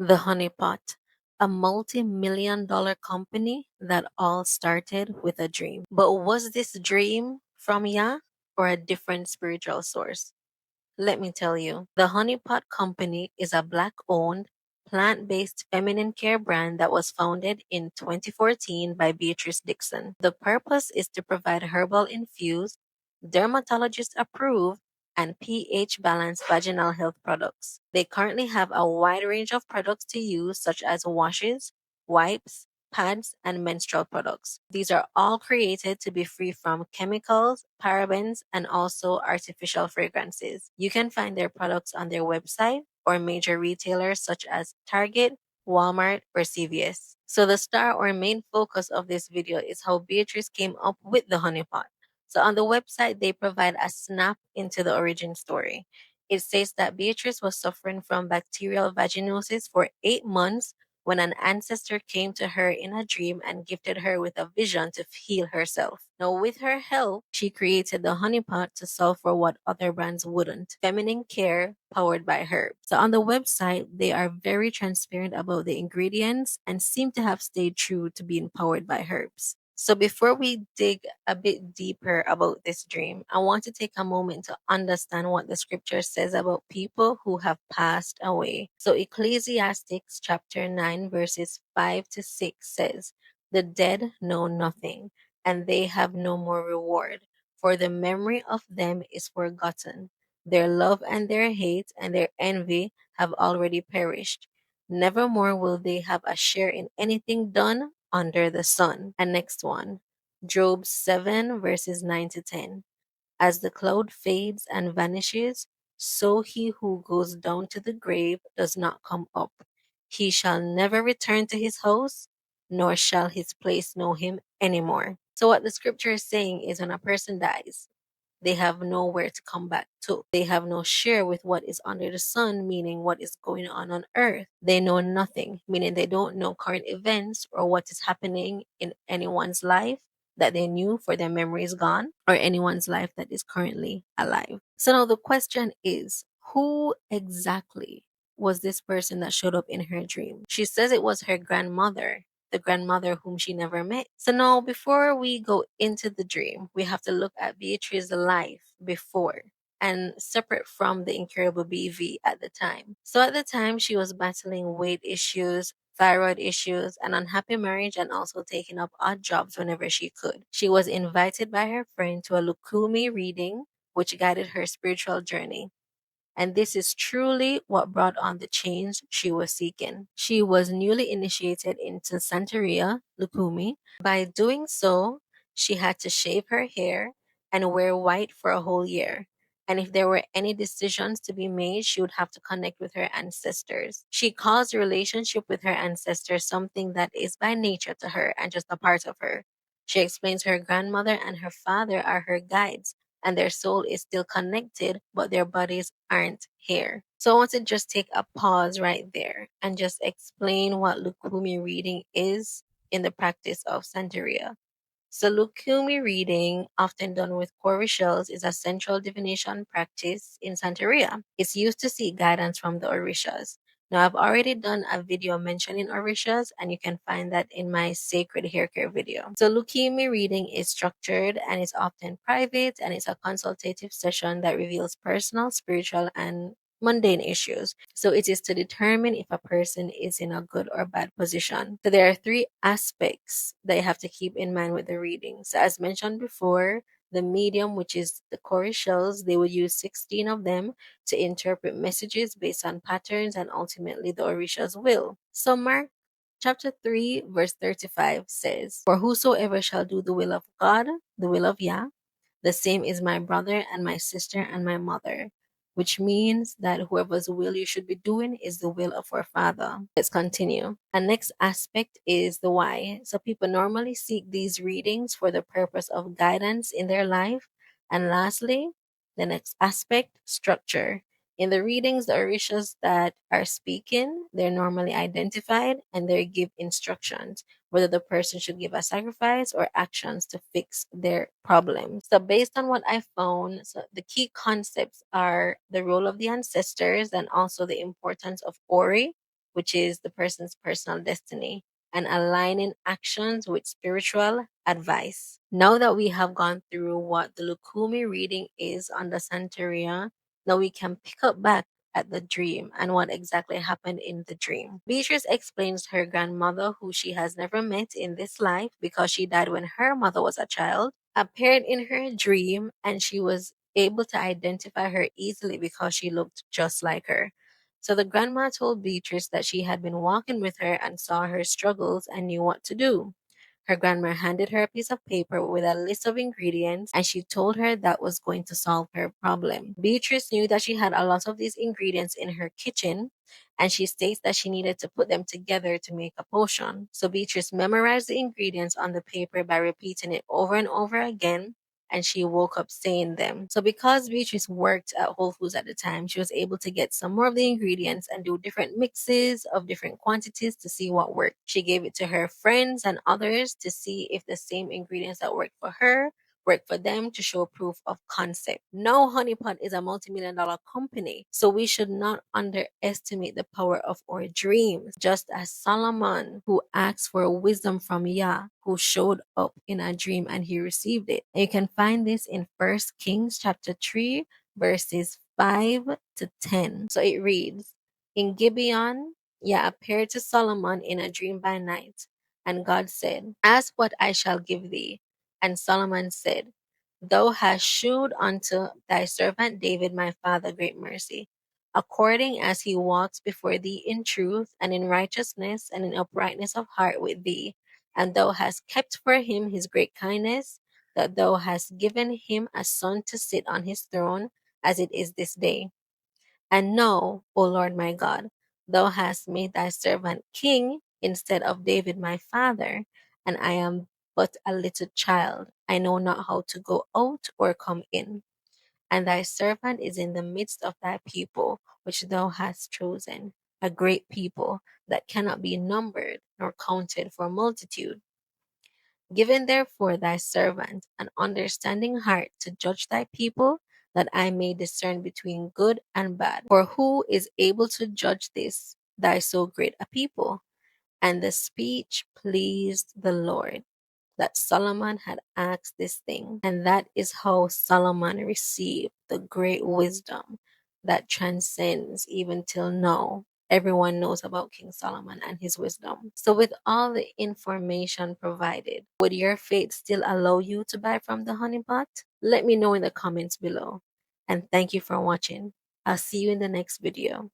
The Honeypot, a multi-million dollar company that all started with a dream. But was this dream from Yah or a different spiritual source? Let me tell you, the Honeypot Company is a black owned, plant based feminine care brand that was founded in 2014 by Beatrice Dixon. The purpose is to provide herbal infused, dermatologist approved, and pH balanced vaginal health products. They currently have a wide range of products to use, such as washes, wipes, pads, and menstrual products. These are all created to be free from chemicals, parabens, and also artificial fragrances. You can find their products on their website or major retailers such as Target, Walmart, or CVS. So the star or main focus of this video is how Beatrice came up with the honeypot. So on the website, they provide a snap into the origin story. It says that Beatrice was suffering from bacterial vaginosis for 8 months when an ancestor came to her in a dream and gifted her with a vision to heal herself. Now, with her help, she created the honeypot to solve for what other brands wouldn't: feminine care powered by herbs. So, on the website, they are very transparent about the ingredients and seem to have stayed true to being powered by herbs. So, before we dig a bit deeper about this dream, I want to take a moment to understand what the scripture says about people who have passed away. So, Ecclesiastes chapter 9, verses 5 to 6 says, "The dead know nothing, and they have no more reward, for the memory of them is forgotten. Their love and their hate and their envy have already perished. Nevermore will they have a share in anything done under the sun." And next one, Job 7, verses 9 to 10. "As the cloud fades and vanishes, so he who goes down to the grave does not come up. He shall never return to his house, nor shall his place know him anymore." So, what the scripture is saying is when a person dies, they have nowhere to come back to. They have no share with what is under the sun, meaning what is going on earth. They know nothing, meaning they don't know current events or what is happening in anyone's life that they knew, for their memory is gone, or anyone's life that is currently alive. So now the question is, who exactly was this person that showed up in her dream? She says it was her grandmother, the grandmother whom she never met. So now, before we go into the dream, we have to look at Beatrice's life before and separate from the incurable BV at the time. So at the time, she was battling weight issues, thyroid issues, an unhappy marriage, and also taking up odd jobs whenever she could. She was invited by her friend to a Lukumi reading, which guided her spiritual journey. And this is truly what brought on the change she was seeking. She was newly initiated into Santeria, Lukumi. By doing so, she had to shave her hair and wear white for a whole year. And if there were any decisions to be made, she would have to connect with her ancestors. She calls the relationship with her ancestors something that is by nature to her and just a part of her. She explains her grandmother and her father are her guides, and their soul is still connected, but their bodies aren't here. So I want to just take a pause right there and just explain what Lukumi reading is in the practice of Santeria. So Lukumi reading, often done with core shells, is a central divination practice in Santeria. It's used to seek guidance from the Orishas. Now, I've already done a video mentioning Orishas, and you can find that in my sacred hair care video. So Lukumi reading is structured and it's often private, and it's a consultative session that reveals personal, spiritual, and mundane issues. So it is to determine if a person is in a good or bad position. So there are three aspects that you have to keep in mind with the reading. So as mentioned before, the medium, which is the Kori shells, they would use 16 of them to interpret messages based on patterns and ultimately the Orisha's will. So Mark chapter 3, verse 35 says, "For whosoever shall do the will of God, the will of Yah, the same is my brother and my sister and my mother," which means that whoever's will you should be doing is the will of our Father. Let's continue. And next aspect is the why. So people normally seek these readings for the purpose of guidance in their life. And lastly, the next aspect, structure. In the readings, the Orishas that are speaking, they're normally identified and they give instructions whether the person should give a sacrifice or actions to fix their problems. So based on what I found, so the key concepts are the role of the ancestors and also the importance of Ori, which is the person's personal destiny, and aligning actions with spiritual advice. Now that we have gone through what the Lukumi reading is on the Santeria, now we can pick up back at the dream and what exactly happened in the dream. Beatrice explains her grandmother, who she has never met in this life because she died when her mother was a child, appeared in her dream and she was able to identify her easily because she looked just like her. So the grandma told Beatrice that she had been walking with her and saw her struggles and knew what to do. Her grandma handed her a piece of paper with a list of ingredients and she told her that was going to solve her problem. Beatrice knew that she had a lot of these ingredients in her kitchen and she states that she needed to put them together to make a potion. So Beatrice memorized the ingredients on the paper by repeating it over and over again, and she woke up saying them. So because Beatrice worked at Whole Foods at the time, she was able to get some more of the ingredients and do different mixes of different quantities to see what worked. She gave it to her friends and others to see if the same ingredients that worked for her work for them, to show proof of concept. Now, Honeypot is a multi-million dollar company, so we should not underestimate the power of our dreams. Just as Solomon, who asked for wisdom from Yah, who showed up in a dream and he received it. And you can find this in First Kings chapter 3, verses 5 to 10. So it reads, in Gibeon, Yah appeared to Solomon in a dream by night, and God said, ask what I shall give thee. And Solomon said, thou hast shewed unto thy servant David my father great mercy, according as he walks before thee in truth and in righteousness and in uprightness of heart with thee. And thou hast kept for him his great kindness, that thou hast given him a son to sit on his throne, as it is this day. And know, O Lord my God, thou hast made thy servant king instead of David my father, and I am but a little child. I know not how to go out or come in. And thy servant is in the midst of thy people, which thou hast chosen, a great people that cannot be numbered nor counted for multitude. Given therefore thy servant an understanding heart to judge thy people, that I may discern between good and bad. For who is able to judge this, thy so great a people? And the speech pleased the Lord, that Solomon had asked this thing. And that is how Solomon received the great wisdom that transcends even till now. Everyone knows about King Solomon and his wisdom. So, with all the information provided, would your faith still allow you to buy from the honeypot? Let me know in the comments below. And thank you for watching. I'll see you in the next video.